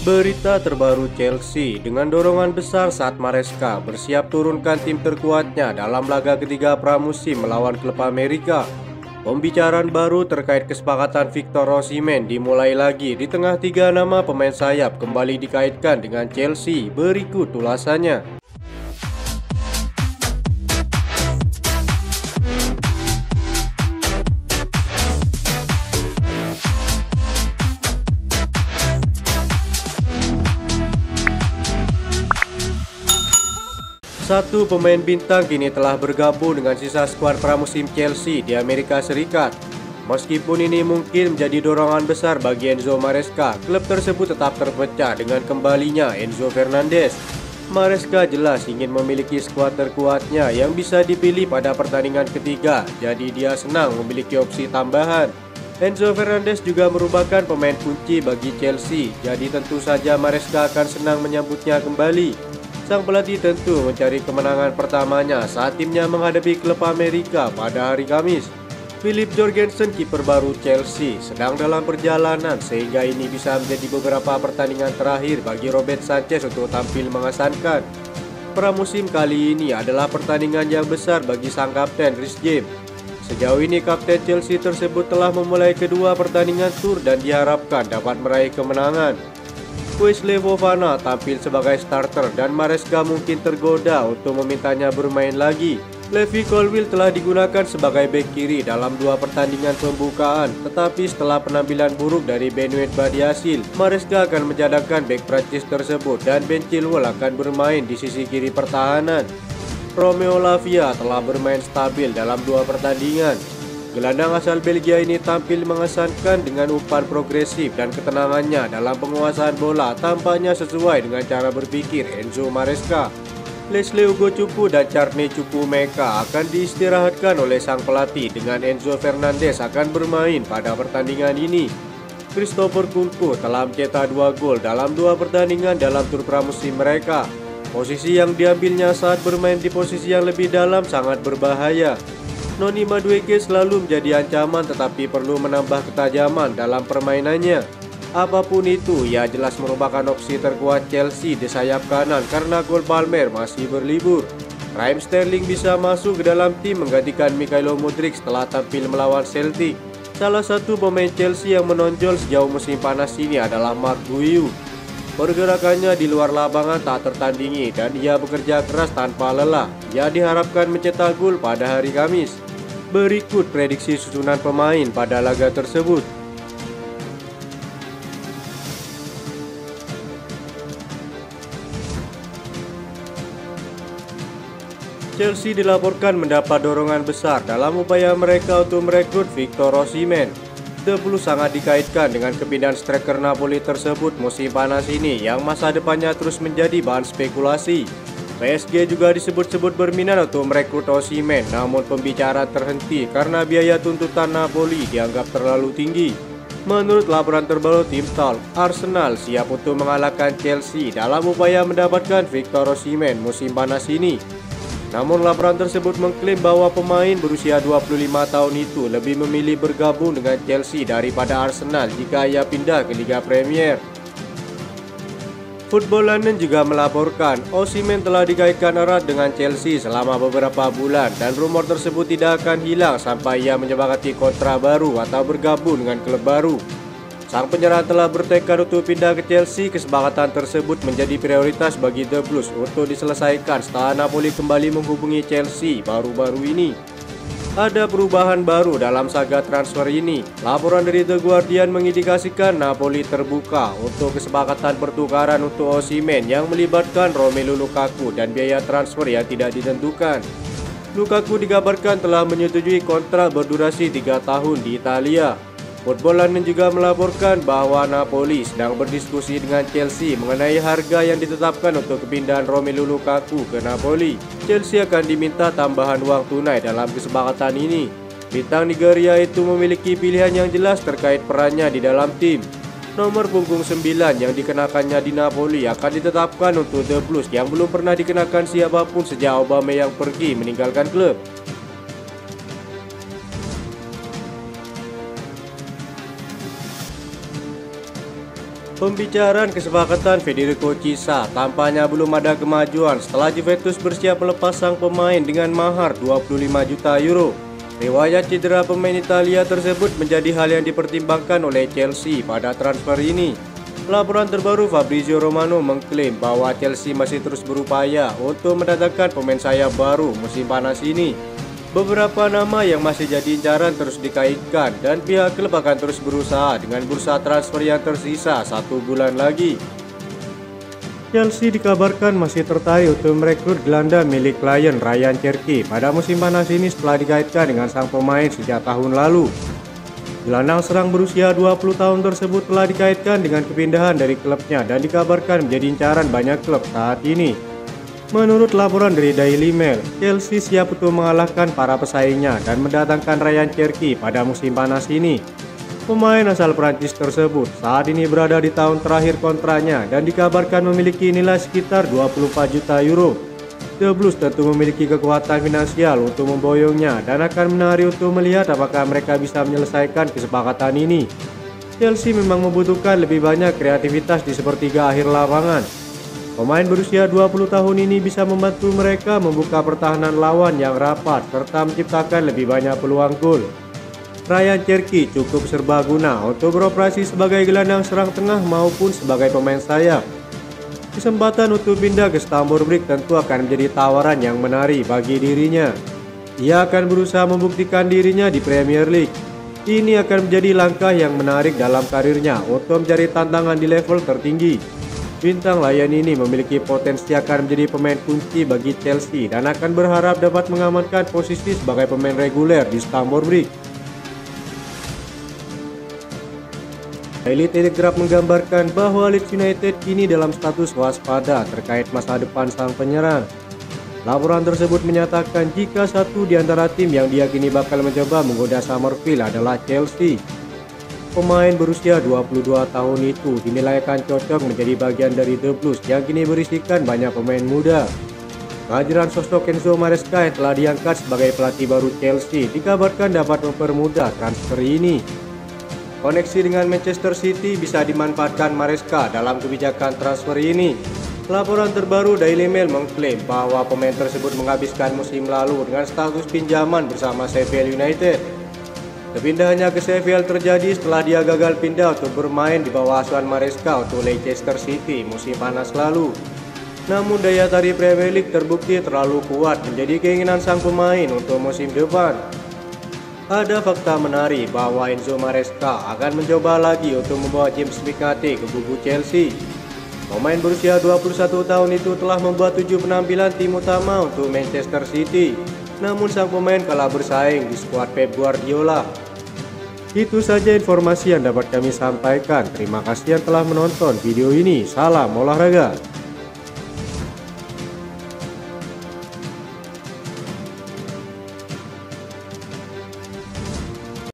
Berita terbaru Chelsea dengan dorongan besar saat Maresca bersiap turunkan tim terkuatnya dalam laga ketiga pramusim melawan klub Amerika. Pembicaraan baru terkait kesepakatan Victor Osimhen dimulai lagi di tengah tiga nama pemain sayap kembali dikaitkan dengan Chelsea. Berikut ulasannya. Satu pemain bintang kini telah bergabung dengan sisa skuad pramusim Chelsea di Amerika Serikat. Meskipun ini mungkin menjadi dorongan besar bagi Enzo Maresca, klub tersebut tetap terpecah dengan kembalinya Enzo Fernandez. Maresca jelas ingin memiliki skuad terkuatnya yang bisa dipilih pada pertandingan ketiga, jadi dia senang memiliki opsi tambahan. Enzo Fernandez juga merupakan pemain kunci bagi Chelsea, jadi tentu saja Maresca akan senang menyambutnya kembali. Sang pelatih tentu mencari kemenangan pertamanya saat timnya menghadapi klub Amerika pada hari Kamis. Philip Jorgensen, kiper baru Chelsea, sedang dalam perjalanan sehingga ini bisa menjadi beberapa pertandingan terakhir bagi Robert Sanchez untuk tampil mengesankan. Pramusim kali ini adalah pertandingan yang besar bagi sang kapten Reece James. Sejauh ini kapten Chelsea tersebut telah memulai kedua pertandingan tur dan diharapkan dapat meraih kemenangan. Wesley Fofana tampil sebagai starter dan Maresca mungkin tergoda untuk memintanya bermain lagi. Levi Colwill telah digunakan sebagai bek kiri dalam dua pertandingan pembukaan, tetapi setelah penampilan buruk dari Benoit Badiashile, Maresca akan menjadangkan bek Prancis tersebut dan Ben Chilwell akan bermain di sisi kiri pertahanan. Romeo Lavia telah bermain stabil dalam dua pertandingan. Gelandang asal Belgia ini tampil mengesankan dengan umpan progresif dan ketenangannya dalam penguasaan bola tampaknya sesuai dengan cara berpikir Enzo Maresca. Leslie Ugo Cupu dan Carne Chukwuemeka akan diistirahatkan oleh sang pelatih dengan Enzo Fernandez akan bermain pada pertandingan ini. Christopher Nkunku telah mencetak 2 gol dalam 2 pertandingan dalam tur pramusim mereka. Posisi yang diambilnya saat bermain di posisi yang lebih dalam sangat berbahaya. Noni Madueke selalu menjadi ancaman tetapi perlu menambah ketajaman dalam permainannya. Apapun itu, ia jelas merupakan opsi terkuat Chelsea di sayap kanan karena Cole Palmer masih berlibur. Raheem Sterling bisa masuk ke dalam tim menggantikan Mykhailo Mudryk setelah tampil melawan Celtic. Salah satu pemain Chelsea yang menonjol sejauh musim panas ini adalah Marc Guiu. Pergerakannya di luar lapangan tak tertandingi dan ia bekerja keras tanpa lelah. Ia diharapkan mencetak gol pada hari Kamis. Berikut prediksi susunan pemain pada laga tersebut. Chelsea dilaporkan mendapat dorongan besar dalam upaya mereka untuk merekrut Victor Osimhen. The Blues sangat dikaitkan dengan kepindahan striker Napoli tersebut musim panas ini yang masa depannya terus menjadi bahan spekulasi. PSG juga disebut-sebut berminat untuk merekrut Osimhen, namun pembicaraan terhenti karena biaya tuntutan Napoli dianggap terlalu tinggi. Menurut laporan terbaru tim Talk, Arsenal siap untuk mengalahkan Chelsea dalam upaya mendapatkan Victor Osimhen musim panas ini. Namun laporan tersebut mengklaim bahwa pemain berusia 25 tahun itu lebih memilih bergabung dengan Chelsea daripada Arsenal jika ia pindah ke Liga Premier. Football London juga melaporkan Osimhen telah dikaitkan erat dengan Chelsea selama beberapa bulan dan rumor tersebut tidak akan hilang sampai ia menyepakati kontrak baru atau bergabung dengan klub baru. Sang penyerang telah bertekad untuk pindah ke Chelsea. Kesepakatan tersebut menjadi prioritas bagi The Blues untuk diselesaikan setelah Napoli kembali menghubungi Chelsea baru-baru ini. Ada perubahan baru dalam saga transfer ini. Laporan dari The Guardian mengindikasikan Napoli terbuka untuk kesepakatan pertukaran untuk Osimhen yang melibatkan Romelu Lukaku dan biaya transfer yang tidak ditentukan. Lukaku dikabarkan telah menyetujui kontrak berdurasi 3 tahun di Italia. Football London juga melaporkan bahwa Napoli sedang berdiskusi dengan Chelsea mengenai harga yang ditetapkan untuk kepindahan Romelu Lukaku ke Napoli. Chelsea akan diminta tambahan uang tunai dalam kesepakatan ini. Bintang Nigeria itu memiliki pilihan yang jelas terkait perannya di dalam tim. Nomor punggung 9 yang dikenakannya di Napoli akan ditetapkan untuk The Blues yang belum pernah dikenakan siapapun sejak Aubameyang pergi meninggalkan klub. Pembicaraan kesepakatan Federico Chiesa tampaknya belum ada kemajuan setelah Juventus bersiap melepas sang pemain dengan mahar 25 juta euro. Riwayat cedera pemain Italia tersebut menjadi hal yang dipertimbangkan oleh Chelsea pada transfer ini. Laporan terbaru Fabrizio Romano mengklaim bahwa Chelsea masih terus berupaya untuk mendatangkan pemain sayap baru musim panas ini. Beberapa nama yang masih jadi incaran terus dikaitkan dan pihak klub akan terus berusaha dengan bursa transfer yang tersisa 1 bulan lagi. Chelsea dikabarkan masih tertarik untuk merekrut gelandang milik klien Ryan Cherki pada musim panas ini setelah dikaitkan dengan sang pemain sejak tahun lalu. Gelandang serang berusia 20 tahun tersebut telah dikaitkan dengan kepindahan dari klubnya dan dikabarkan menjadi incaran banyak klub saat ini. Menurut laporan dari Daily Mail, Chelsea siap untuk mengalahkan para pesaingnya dan mendatangkan Ryan Cherki pada musim panas ini. Pemain asal Prancis tersebut saat ini berada di tahun terakhir kontraknya dan dikabarkan memiliki nilai sekitar 24 juta euro. The Blues tentu memiliki kekuatan finansial untuk memboyongnya dan akan menarik untuk melihat apakah mereka bisa menyelesaikan kesepakatan ini. Chelsea memang membutuhkan lebih banyak kreativitas di sepertiga akhir lapangan. Pemain berusia 20 tahun ini bisa membantu mereka membuka pertahanan lawan yang rapat serta menciptakan lebih banyak peluang gol. Ryan Cherki cukup serbaguna untuk beroperasi sebagai gelandang serang tengah maupun sebagai pemain sayap. Kesempatan untuk pindah ke Stamford Bridge tentu akan menjadi tawaran yang menarik bagi dirinya. Ia akan berusaha membuktikan dirinya di Premier League. Ini akan menjadi langkah yang menarik dalam karirnya untuk mencari tantangan di level tertinggi. Bintang layan ini memiliki potensi akan menjadi pemain kunci bagi Chelsea dan akan berharap dapat mengamankan posisi sebagai pemain reguler di Stamford Bridge. Daily Telegraph menggambarkan bahwa Leeds United kini dalam status waspada terkait masa depan sang penyerang. Laporan tersebut menyatakan jika satu di antara tim yang diyakini bakal mencoba menggoda Summerfield adalah Chelsea. Pemain berusia 22 tahun itu dinilai akan cocok menjadi bagian dari The Blues yang kini berisikan banyak pemain muda. Kehadiran sosok Enzo Maresca yang telah diangkat sebagai pelatih baru Chelsea dikabarkan dapat mempermudah transfer ini. Koneksi dengan Manchester City bisa dimanfaatkan Maresca dalam kebijakan transfer ini. Laporan terbaru Daily Mail mengklaim bahwa pemain tersebut menghabiskan musim lalu dengan status pinjaman bersama Sheffield United. Kepindahannya ke Sheffield terjadi setelah dia gagal pindah untuk bermain di bawah asuhan Maresca untuk Leicester City musim panas lalu. Namun daya tarik Premier League terbukti terlalu kuat menjadi keinginan sang pemain untuk musim depan. Ada fakta menarik bahwa Enzo Maresca akan mencoba lagi untuk membawa James McCarthy ke kubu Chelsea. Pemain berusia 21 tahun itu telah membuat 7 penampilan tim utama untuk Manchester City. Namun sang pemain kalah bersaing di skuad Pep Guardiola. Itu saja informasi yang dapat kami sampaikan. Terima kasih yang telah menonton video ini. Salam olahraga.